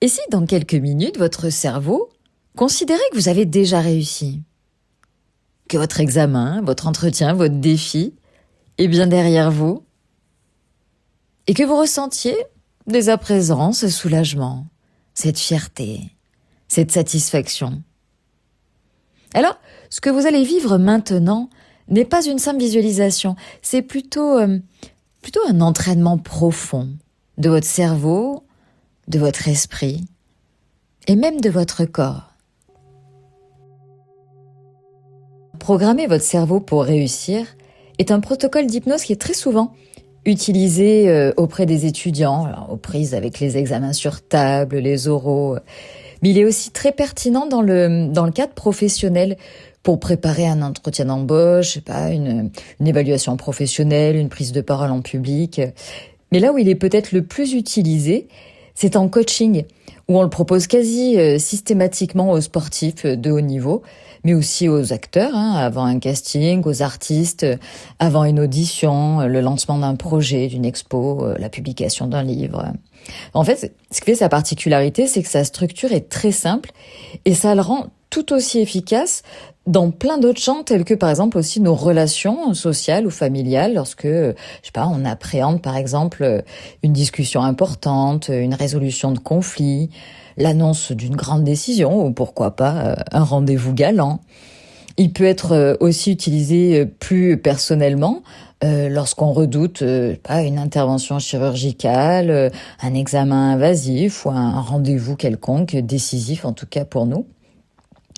Et si dans quelques minutes, votre cerveau considérait que vous avez déjà réussi, que votre examen, votre entretien, votre défi est bien derrière vous, et que vous ressentiez dès à présent ce soulagement, cette fierté, cette satisfaction. Alors, ce que vous allez vivre maintenant n'est pas une simple visualisation, c'est plutôt un entraînement profond de votre cerveau, de votre esprit et même de votre corps. Programmer votre cerveau pour réussir est un protocole d'hypnose qui est très souvent utilisé auprès des étudiants, aux prises avec les examens sur table, les oraux, mais il est aussi très pertinent dans le cadre professionnel pour préparer un entretien d'embauche, je sais pas, une évaluation professionnelle, une prise de parole en public. Mais là où il est peut-être le plus utilisé, c'est en coaching, où on le propose quasi systématiquement aux sportifs de haut niveau, mais aussi aux acteurs, avant un casting, aux artistes, avant une audition, le lancement d'un projet, d'une expo, la publication d'un livre. En fait, ce qui fait sa particularité, c'est que sa structure est très simple et ça le rend tout aussi efficace dans plein d'autres champs, tels que par exemple aussi nos relations sociales ou familiales, lorsque, je sais pas, on appréhende par exemple une discussion importante, une résolution de conflit, l'annonce d'une grande décision ou pourquoi pas un rendez-vous galant. Il peut être aussi utilisé plus personnellement lorsqu'on redoute une intervention chirurgicale, un examen invasif ou un rendez-vous quelconque, décisif en tout cas pour nous.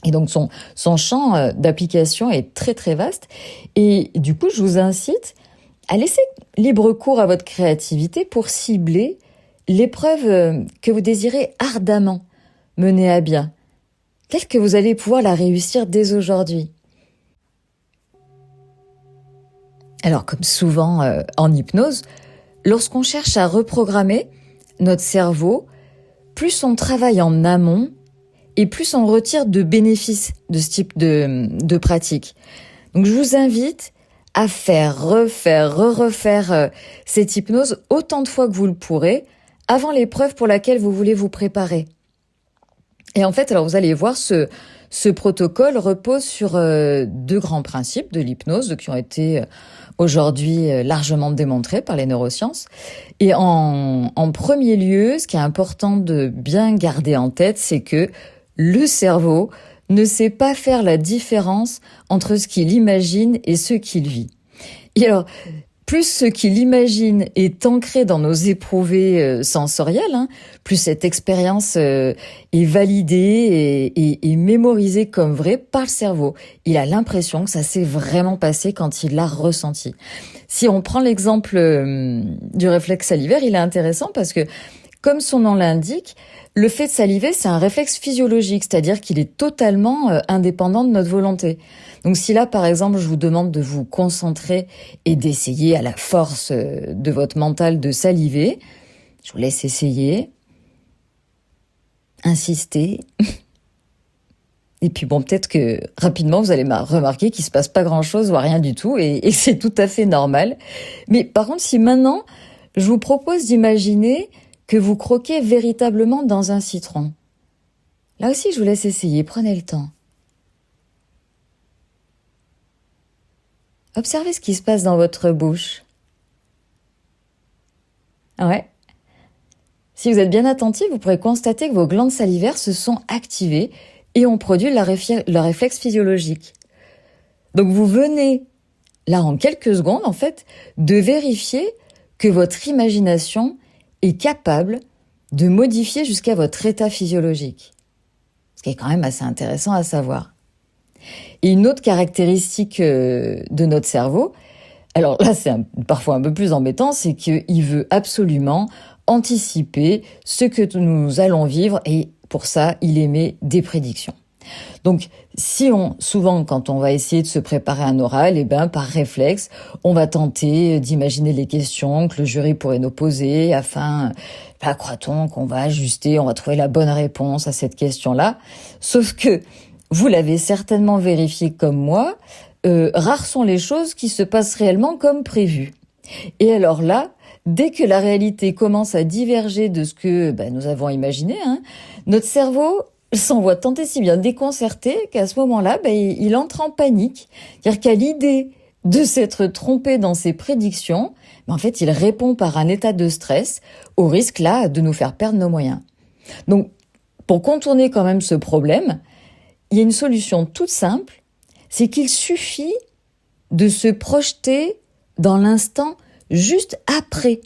Et donc son champ d'application est très très vaste. Et du coup, je vous incite à laisser libre cours à votre créativité pour cibler l'épreuve que vous désirez ardemment mener à bien, telle que vous allez pouvoir la réussir dès aujourd'hui. Alors, comme souvent en hypnose, lorsqu'on cherche à reprogrammer notre cerveau, plus on travaille en amont et plus on retire de bénéfices de ce type de pratique. Donc, je vous invite à refaire cette hypnose autant de fois que vous le pourrez avant l'épreuve pour laquelle vous voulez vous préparer. Et en fait, alors vous allez voir, ce protocole repose sur deux grands principes de l'hypnose qui ont été aujourd'hui largement démontrés par les neurosciences. Et en premier lieu, ce qui est important de bien garder en tête, c'est que le cerveau ne sait pas faire la différence entre ce qu'il imagine et ce qu'il vit. Et alors, plus ce qu'il imagine est ancré dans nos éprouvés sensoriels, plus cette expérience est validée et mémorisée comme vraie par le cerveau. Il a l'impression que ça s'est vraiment passé quand il l'a ressenti. Si on prend l'exemple du réflexe salivaire, il est intéressant parce que, comme son nom l'indique, le fait de saliver, c'est un réflexe physiologique, c'est-à-dire qu'il est totalement indépendant de notre volonté. Donc si là, par exemple, je vous demande de vous concentrer et d'essayer à la force de votre mental de saliver, je vous laisse essayer, insister. Et puis bon, peut-être que rapidement, vous allez remarquer qu'il se passe pas grand-chose, voire rien du tout, et c'est tout à fait normal. Mais par contre, si maintenant, je vous propose d'imaginer que vous croquez véritablement dans un citron. Là aussi, je vous laisse essayer, prenez le temps. Observez ce qui se passe dans votre bouche. Ouais. Si vous êtes bien attentif, vous pourrez constater que vos glandes salivaires se sont activées et ont produit le réflexe physiologique. Donc vous venez, là en quelques secondes en fait, de vérifier que votre imagination est capable de modifier jusqu'à votre état physiologique. Ce qui est quand même assez intéressant à savoir. Et une autre caractéristique de notre cerveau, alors là c'est parfois un peu plus embêtant, c'est qu'il veut absolument anticiper ce que nous allons vivre et pour ça il émet des prédictions. Donc, souvent, quand on va essayer de se préparer à un oral, par réflexe, on va tenter d'imaginer les questions que le jury pourrait nous poser afin, croit-on qu'on va ajuster, on va trouver la bonne réponse à cette question-là. Sauf que, vous l'avez certainement vérifié comme moi, rares sont les choses qui se passent réellement comme prévu. Et alors là, Dès que la réalité commence à diverger de ce que nous avons imaginé, hein, notre cerveau s'envoie tant et si bien déconcerté qu'à ce moment-là, il entre en panique. C'est-à-dire qu'à l'idée de s'être trompé dans ses prédictions, en fait, il répond par un état de stress au risque là de nous faire perdre nos moyens. Donc, pour contourner quand même ce problème, il y a une solution toute simple, c'est qu'il suffit de se projeter dans l'instant juste après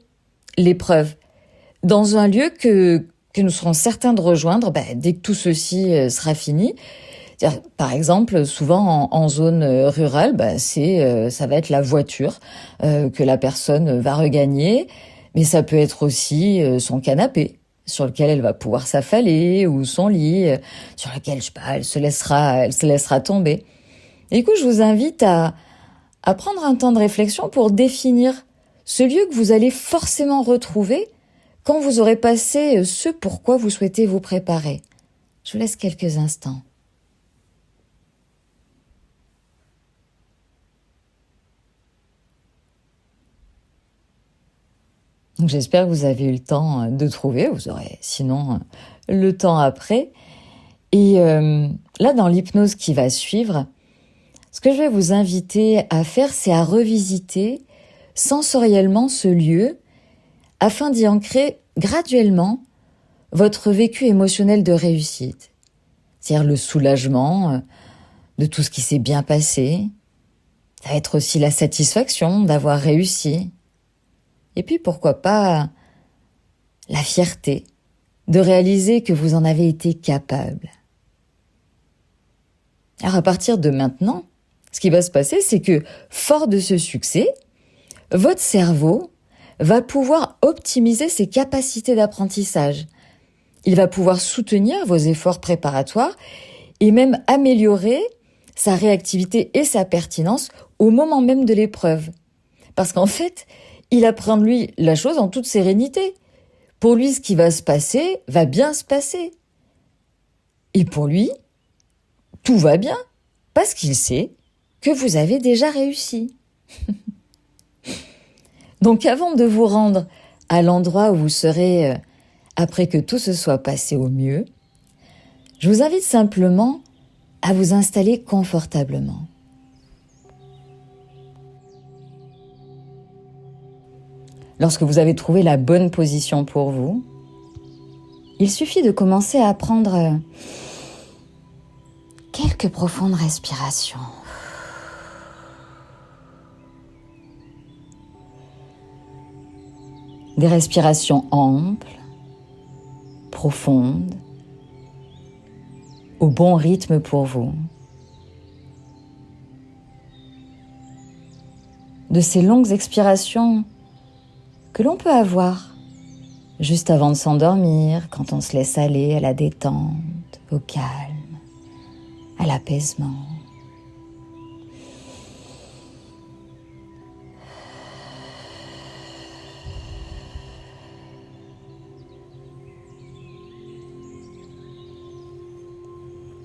l'épreuve, dans un lieu que nous serons certains de rejoindre dès que tout ceci sera fini. Par exemple, souvent en zone rurale, ça va être la voiture que la personne va regagner, mais ça peut être aussi son canapé sur lequel elle va pouvoir s'affaler, ou son lit sur lequel, je sais pas, elle se laissera tomber. Et du coup, je vous invite à prendre un temps de réflexion pour définir ce lieu que vous allez forcément retrouver quand vous aurez passé ce pourquoi vous souhaitez vous préparer. Je vous laisse quelques instants. Donc j'espère que vous avez eu le temps de trouver, vous aurez sinon le temps après. Et là, dans l'hypnose qui va suivre, ce que je vais vous inviter à faire, c'est à revisiter sensoriellement ce lieu afin d'y ancrer graduellement votre vécu émotionnel de réussite. C'est-à-dire le soulagement de tout ce qui s'est bien passé. Ça va être aussi la satisfaction d'avoir réussi. Et puis pourquoi pas la fierté de réaliser que vous en avez été capable. Alors à partir de maintenant, ce qui va se passer, c'est que, fort de ce succès, votre cerveau va pouvoir optimiser ses capacités d'apprentissage. Il va pouvoir soutenir vos efforts préparatoires et même améliorer sa réactivité et sa pertinence au moment même de l'épreuve. Parce qu'en fait, il apprend de lui la chose en toute sérénité. Pour lui, ce qui va se passer va bien se passer. Et pour lui, tout va bien, parce qu'il sait que vous avez déjà réussi. Donc avant de vous rendre à l'endroit où vous serez après que tout se soit passé au mieux, je vous invite simplement à vous installer confortablement. Lorsque vous avez trouvé la bonne position pour vous, il suffit de commencer à prendre quelques profondes respirations. Des respirations amples, profondes, au bon rythme pour vous. De ces longues expirations que l'on peut avoir juste avant de s'endormir, quand on se laisse aller à la détente, au calme, à l'apaisement.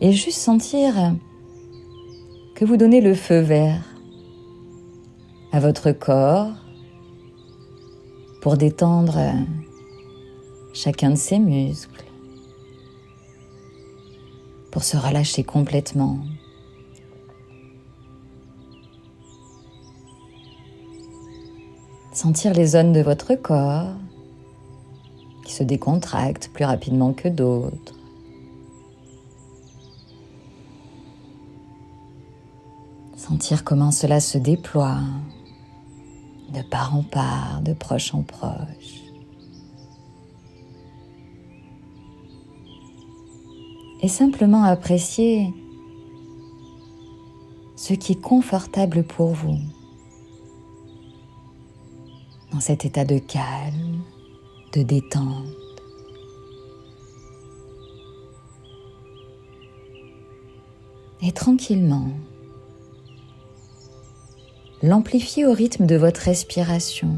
Et juste sentir que vous donnez le feu vert à votre corps pour détendre chacun de ses muscles, pour se relâcher complètement. Sentir les zones de votre corps qui se décontractent plus rapidement que d'autres. Sentir comment cela se déploie de part en part, de proche en proche. Et simplement apprécier ce qui est confortable pour vous dans cet état de calme, de détente. Et tranquillement, l'amplifier au rythme de votre respiration.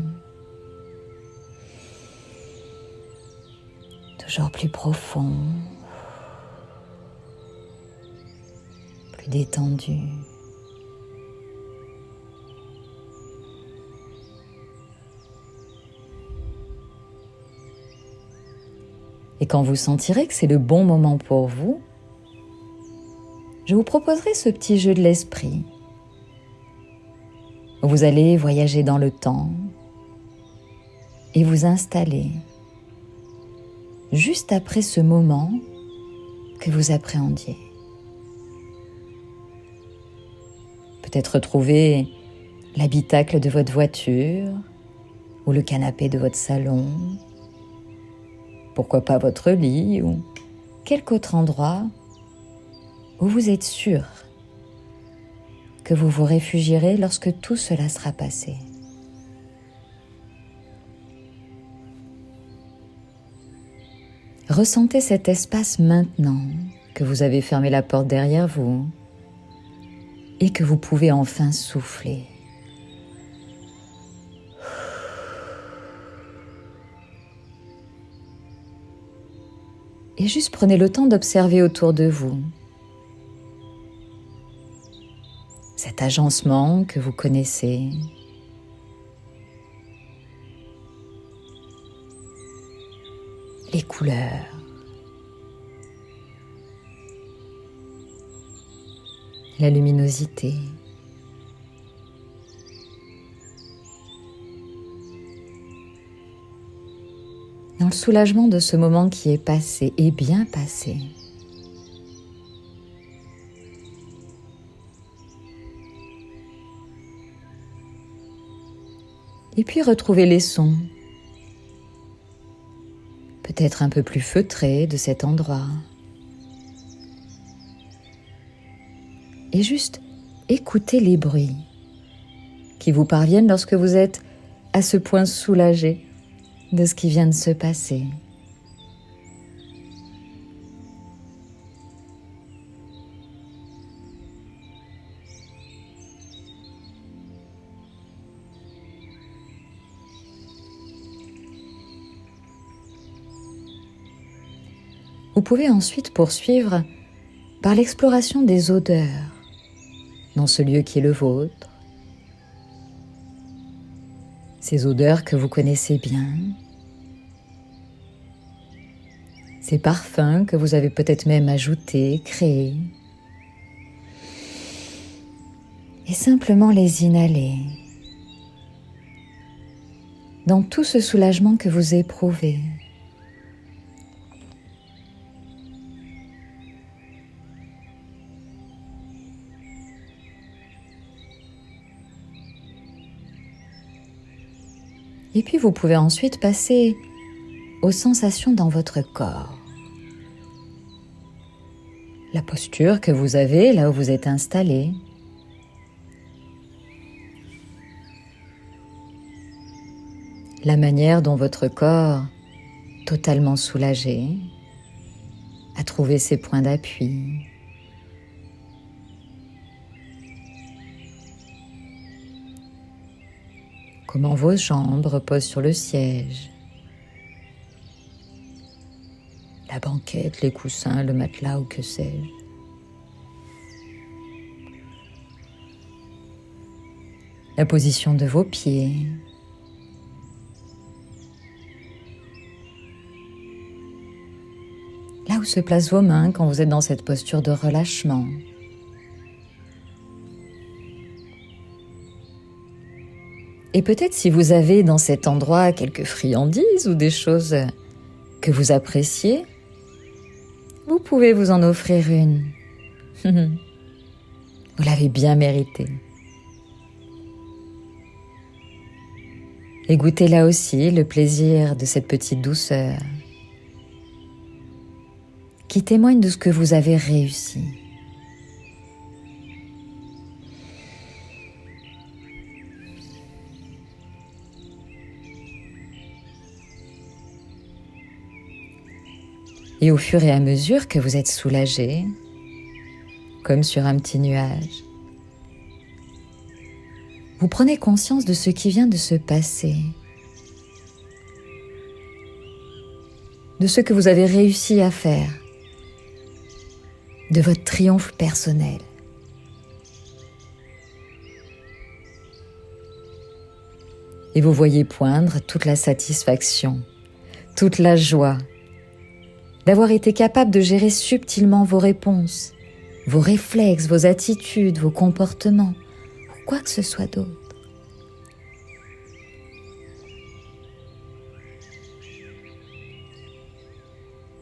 Toujours plus profond, plus détendu. Et quand vous sentirez que c'est le bon moment pour vous, je vous proposerai ce petit jeu de l'esprit. Vous allez voyager dans le temps et vous installer juste après ce moment que vous appréhendiez. Peut-être retrouver l'habitacle de votre voiture ou le canapé de votre salon, pourquoi pas votre lit ou quelque autre endroit où vous êtes sûr que vous vous réfugierez lorsque tout cela sera passé. Ressentez cet espace maintenant que vous avez fermé la porte derrière vous et que vous pouvez enfin souffler. Et juste prenez le temps d'observer autour de vous cet agencement que vous connaissez, les couleurs, la luminosité. Dans le soulagement de ce moment qui est passé et bien passé. Et puis retrouvez les sons, peut-être un peu plus feutrés de cet endroit. Et juste écoutez les bruits qui vous parviennent lorsque vous êtes à ce point soulagé de ce qui vient de se passer. Vous pouvez ensuite poursuivre par l'exploration des odeurs dans ce lieu qui est le vôtre. Ces odeurs que vous connaissez bien, ces parfums que vous avez peut-être même ajoutés, créés, et simplement les inhaler dans tout ce soulagement que vous éprouvez. Et puis vous pouvez ensuite passer aux sensations dans votre corps. La posture que vous avez là où vous êtes installé. La manière dont votre corps, totalement soulagé, a trouvé ses points d'appui. Comment vos jambes reposent sur le siège, la banquette, les coussins, le matelas ou que sais-je. La position de vos pieds. Là où se placent vos mains quand vous êtes dans cette posture de relâchement. Et peut-être si vous avez dans cet endroit quelques friandises ou des choses que vous appréciez, vous pouvez vous en offrir une. Vous l'avez bien mérité. Et goûtez là aussi le plaisir de cette petite douceur qui témoigne de ce que vous avez réussi. Et au fur et à mesure que vous êtes soulagé, comme sur un petit nuage, vous prenez conscience de ce qui vient de se passer, de ce que vous avez réussi à faire, de votre triomphe personnel. Et vous voyez poindre toute la satisfaction, toute la joie d'avoir été capable de gérer subtilement vos réponses, vos réflexes, vos attitudes, vos comportements, ou quoi que ce soit d'autre.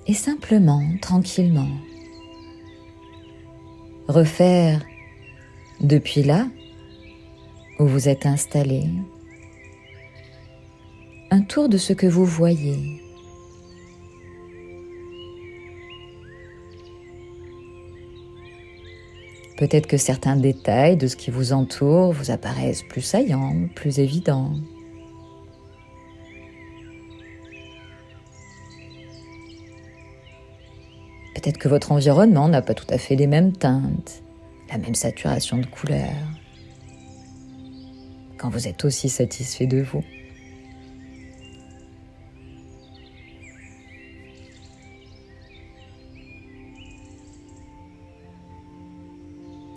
Et simplement, tranquillement, refaire depuis là où vous êtes installé un tour de ce que vous voyez. Peut-être que certains détails de ce qui vous entoure vous apparaissent plus saillants, plus évidents. Peut-être que votre environnement n'a pas tout à fait les mêmes teintes, la même saturation de couleurs, quand vous êtes aussi satisfait de vous.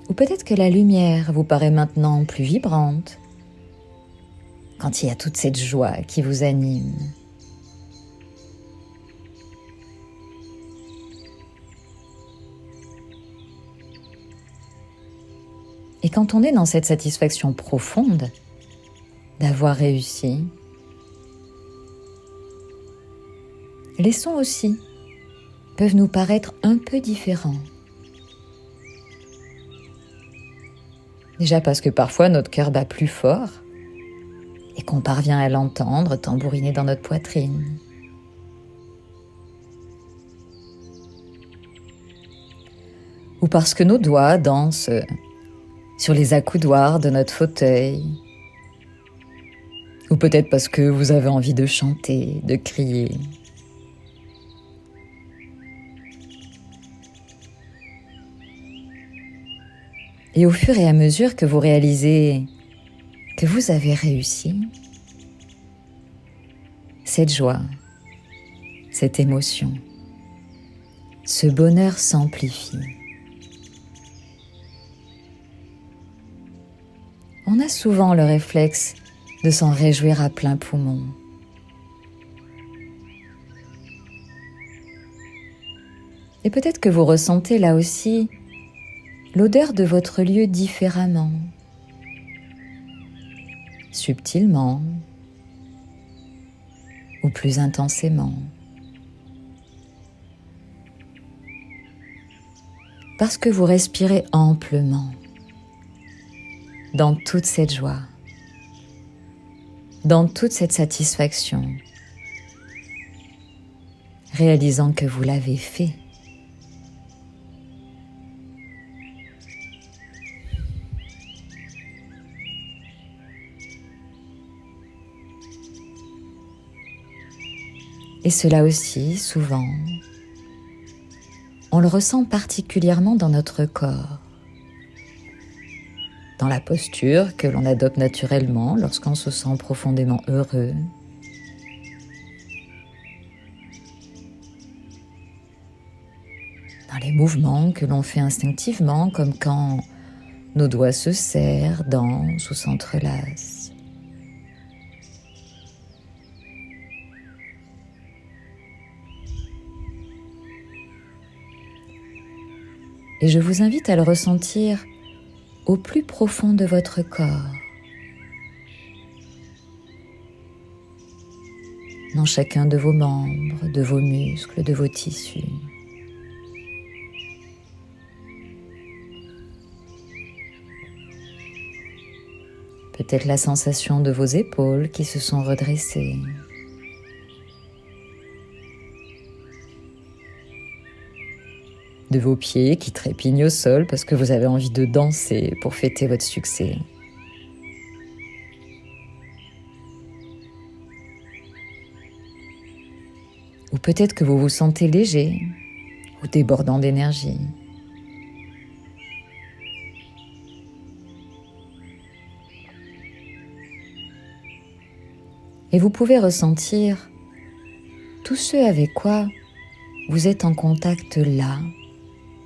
Ou peut-être que la lumière vous paraît maintenant plus vibrante, quand il y a toute cette joie qui vous anime. Et quand on est dans cette satisfaction profonde d'avoir réussi, les sons aussi peuvent nous paraître un peu différents. Déjà parce que parfois notre cœur bat plus fort et qu'on parvient à l'entendre tambouriner dans notre poitrine. Ou parce que nos doigts dansent sur les accoudoirs de notre fauteuil. Ou peut-être parce que vous avez envie de chanter, de crier. Et au fur et à mesure que vous réalisez que vous avez réussi, cette joie, cette émotion, ce bonheur s'amplifie. On a souvent le réflexe de s'en réjouir à plein poumon. Et peut-être que vous ressentez là aussi l'odeur de votre lieu différemment, subtilement ou plus intensément. Parce que vous respirez amplement dans toute cette joie, dans toute cette satisfaction, réalisant que vous l'avez fait. Et cela aussi, souvent, on le ressent particulièrement dans notre corps, dans la posture que l'on adopte naturellement lorsqu'on se sent profondément heureux, dans les mouvements que l'on fait instinctivement, comme quand nos doigts se serrent, dansent ou s'entrelacent. Et je vous invite à le ressentir au plus profond de votre corps, dans chacun de vos membres, de vos muscles, de vos tissus. Peut-être la sensation de vos épaules qui se sont redressées. De vos pieds qui trépignent au sol parce que vous avez envie de danser pour fêter votre succès. Ou peut-être que vous vous sentez léger ou débordant d'énergie. Et vous pouvez ressentir tout ce avec quoi vous êtes en contact là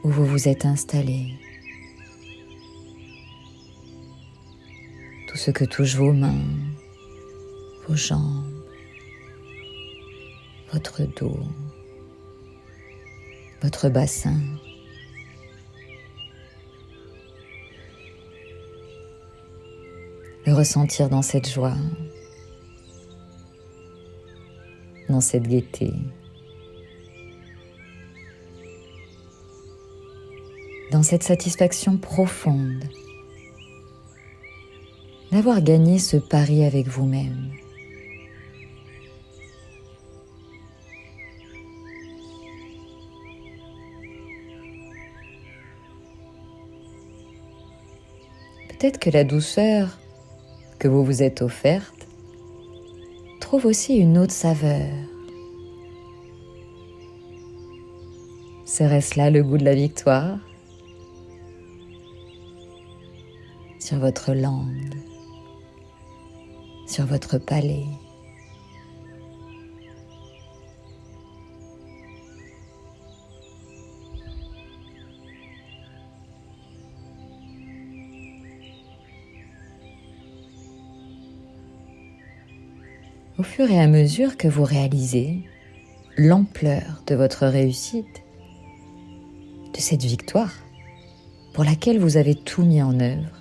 où vous vous êtes installé. Tout ce que touchent vos mains, vos jambes, votre dos, votre bassin. Le ressentir dans cette joie, dans cette gaieté, dans cette satisfaction profonde d'avoir gagné ce pari avec vous-même. Peut-être que la douceur que vous vous êtes offerte trouve aussi une autre saveur. Serait-ce là le goût de la victoire? Sur votre langue, sur votre palais. Au fur et à mesure que vous réalisez l'ampleur de votre réussite, de cette victoire pour laquelle vous avez tout mis en œuvre,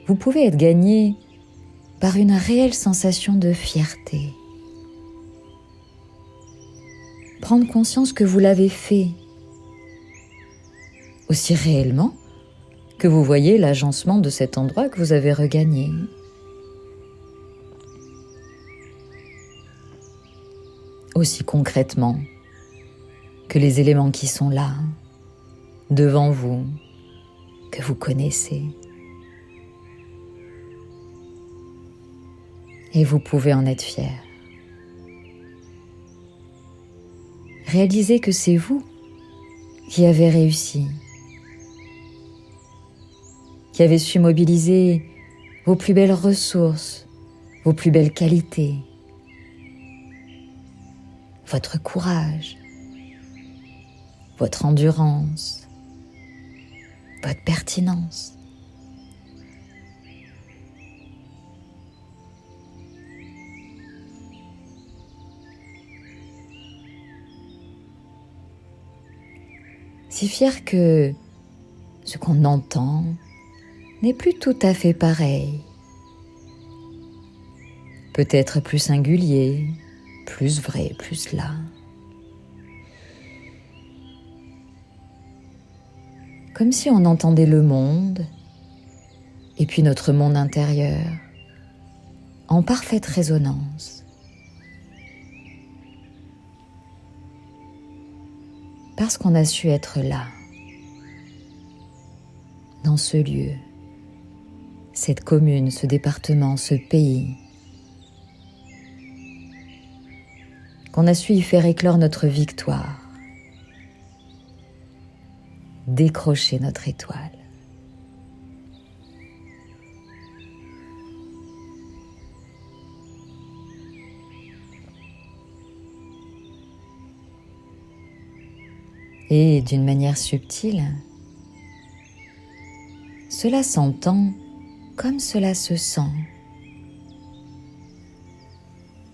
vous pouvez être gagné par une réelle sensation de fierté. Prendre conscience que vous l'avez fait, aussi réellement que vous voyez l'agencement de cet endroit que vous avez regagné. Aussi concrètement que les éléments qui sont là, devant vous, que vous connaissez. Et vous pouvez en être fier. Réalisez que c'est vous qui avez réussi, qui avez su mobiliser vos plus belles ressources, vos plus belles qualités, votre courage, votre endurance, votre pertinence. Si fier que ce qu'on entend n'est plus tout à fait pareil, peut-être plus singulier, plus vrai, plus là. Comme si on entendait le monde et puis notre monde intérieur en parfaite résonance. Parce qu'on a su être là, dans ce lieu, cette commune, ce département, ce pays, qu'on a su y faire éclore notre victoire, décrocher notre étoile. Et d'une manière subtile, cela s'entend comme cela se sent.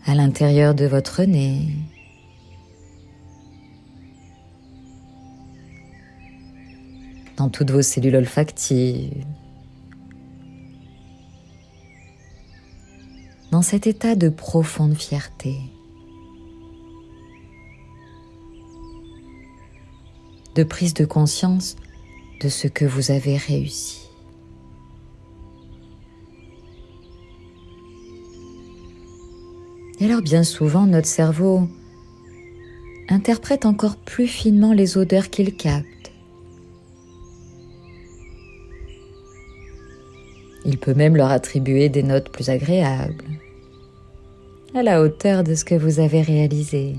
À l'intérieur de votre nez, dans toutes vos cellules olfactives, dans cet état de profonde fierté, de prise de conscience de ce que vous avez réussi. Et alors bien souvent, notre cerveau interprète encore plus finement les odeurs qu'il capte. Il peut même leur attribuer des notes plus agréables, à la hauteur de ce que vous avez réalisé,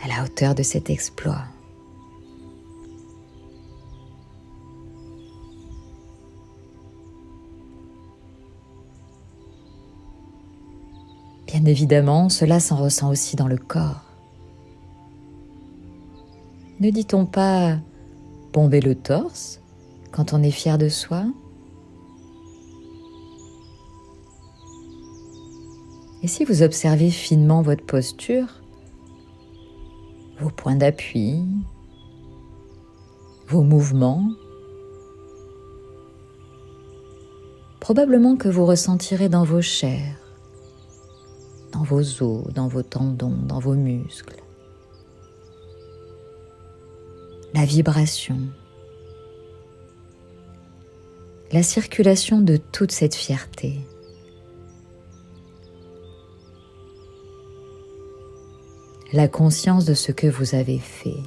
à la hauteur de cet exploit. Bien évidemment, cela s'en ressent aussi dans le corps. Ne dit-on pas bomber le torse quand on est fier de soi? Et si vous observez finement votre posture, vos points d'appui, vos mouvements, probablement que vous ressentirez dans vos chairs, dans vos os, dans vos tendons, dans vos muscles, la vibration, la circulation de toute cette fierté. La conscience de ce que vous avez fait.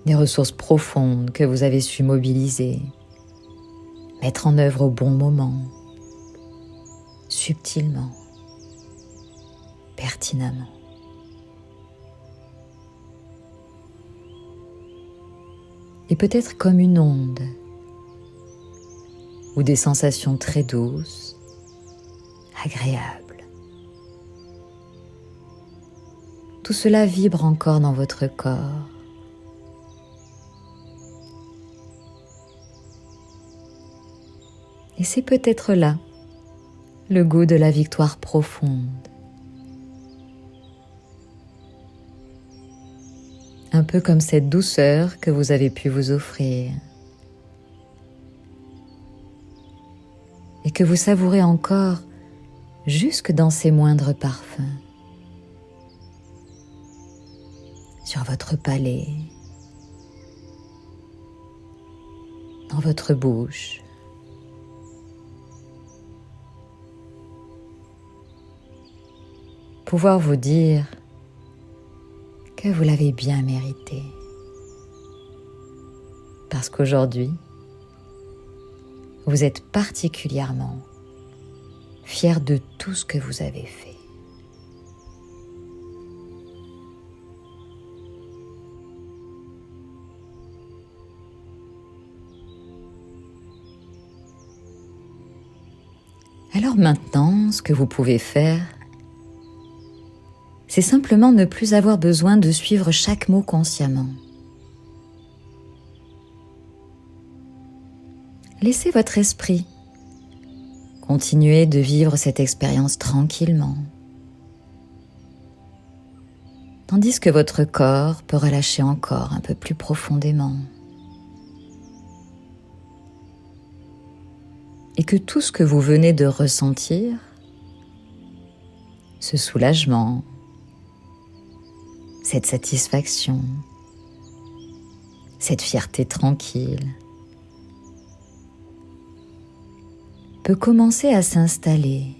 Des ressources profondes que vous avez su mobiliser, mettre en œuvre au bon moment, subtilement, pertinemment. Et peut-être comme une onde, ou des sensations très douces, agréables. Tout cela vibre encore dans votre corps. Et c'est peut-être là le goût de la victoire profonde. Un peu comme cette douceur que vous avez pu vous offrir et que vous savourez encore jusque dans ses moindres parfums. Sur votre palais, dans votre bouche. Pouvoir vous dire que vous l'avez bien mérité. Parce qu'aujourd'hui, vous êtes particulièrement fier de tout ce que vous avez fait. Alors maintenant, ce que vous pouvez faire, c'est simplement ne plus avoir besoin de suivre chaque mot consciemment. Laissez votre esprit continuer de vivre cette expérience tranquillement, tandis que votre corps peut relâcher encore un peu plus profondément. Et que tout ce que vous venez de ressentir, ce soulagement, cette satisfaction, cette fierté tranquille, peut commencer à s'installer,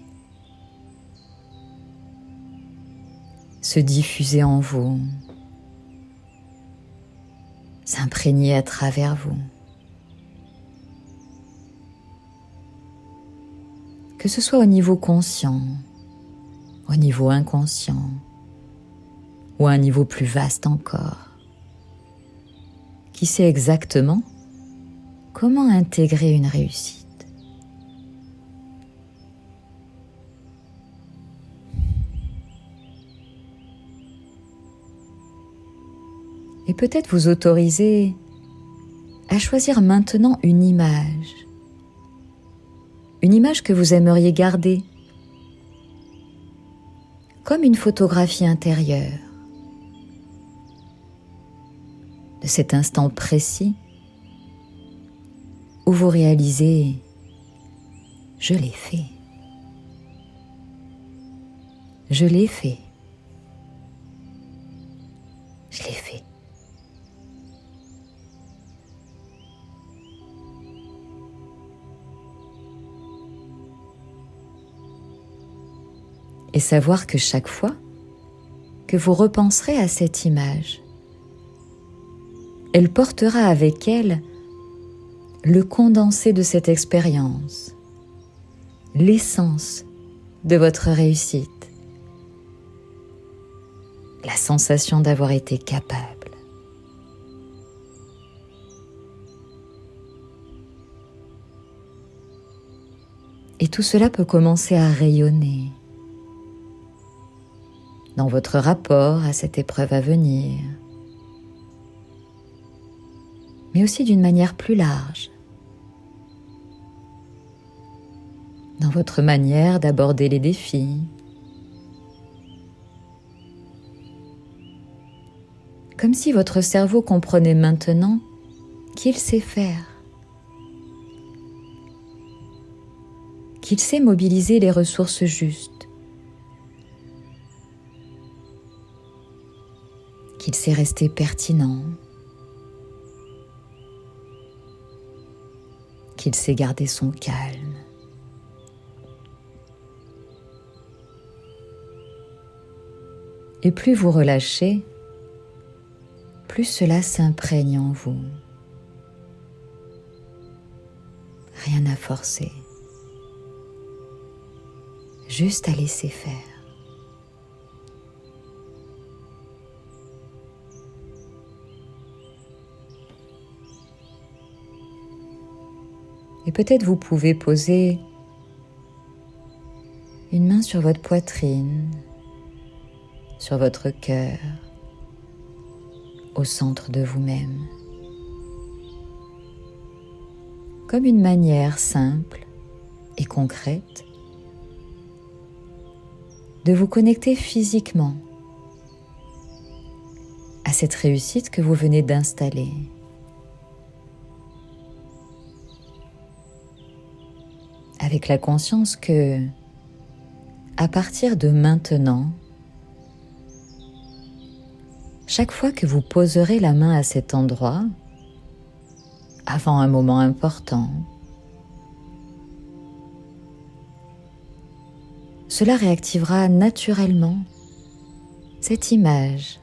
se diffuser en vous, s'imprégner à travers vous. Que ce soit au niveau conscient, au niveau inconscient, ou à un niveau plus vaste encore. Qui sait exactement comment intégrer une réussite? Et peut-être vous autoriser à choisir maintenant une image que vous aimeriez garder, comme une photographie intérieure de cet instant précis où vous réalisez « je l'ai fait, je l'ai fait, je l'ai fait ». Et savoir que chaque fois que vous repenserez à cette image, elle portera avec elle le condensé de cette expérience, l'essence de votre réussite, la sensation d'avoir été capable. Et tout cela peut commencer à rayonner dans votre rapport à cette épreuve à venir, mais aussi d'une manière plus large, dans votre manière d'aborder les défis. Comme si votre cerveau comprenait maintenant qu'il sait faire, qu'il sait mobiliser les ressources justes, qu'il sait rester pertinent, qu'il sait garder son calme. Et plus vous relâchez, plus cela s'imprègne en vous. Rien à forcer, juste à laisser faire. Et peut-être vous pouvez poser une main sur votre poitrine, sur votre cœur, au centre de vous-même, comme une manière simple et concrète de vous connecter physiquement à cette réussite que vous venez d'installer. Avec la conscience que, à partir de maintenant, chaque fois que vous poserez la main à cet endroit, avant un moment important, cela réactivera naturellement cette image,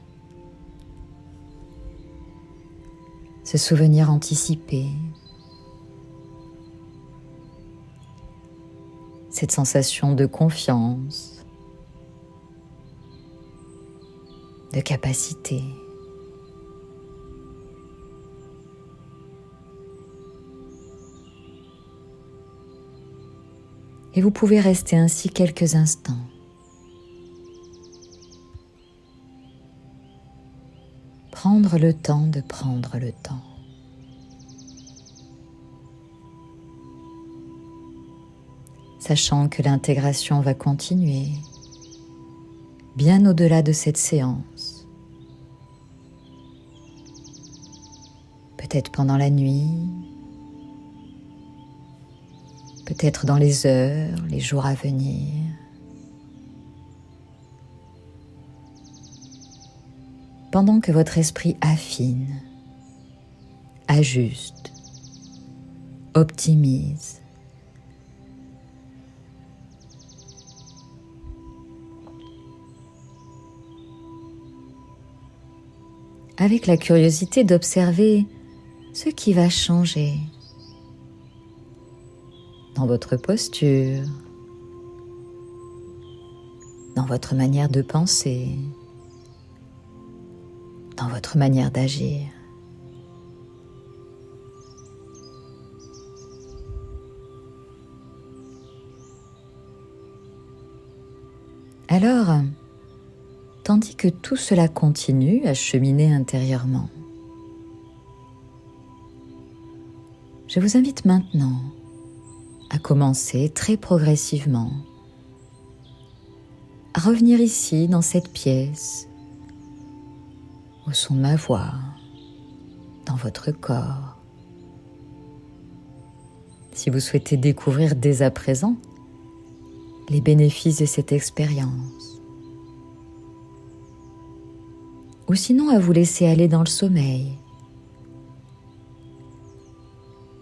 ce souvenir anticipé, cette sensation de confiance, de capacité. Et vous pouvez rester ainsi quelques instants. Prendre le temps de prendre le temps. Sachant que l'intégration va continuer bien au-delà de cette séance. Peut-être pendant la nuit, peut-être dans les heures, les jours à venir. Pendant que votre esprit affine, ajuste, optimise. Avec la curiosité d'observer ce qui va changer dans votre posture, dans votre manière de penser, dans votre manière d'agir. Alors, tandis que tout cela continue à cheminer intérieurement, je vous invite maintenant à commencer très progressivement à revenir ici dans cette pièce, au son de ma voix, dans votre corps. Si vous souhaitez découvrir dès à présent les bénéfices de cette expérience, ou sinon à vous laisser aller dans le sommeil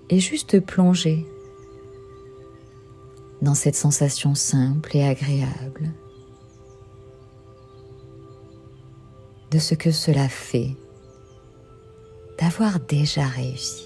et juste plonger dans cette sensation simple et agréable de ce que cela fait d'avoir déjà réussi.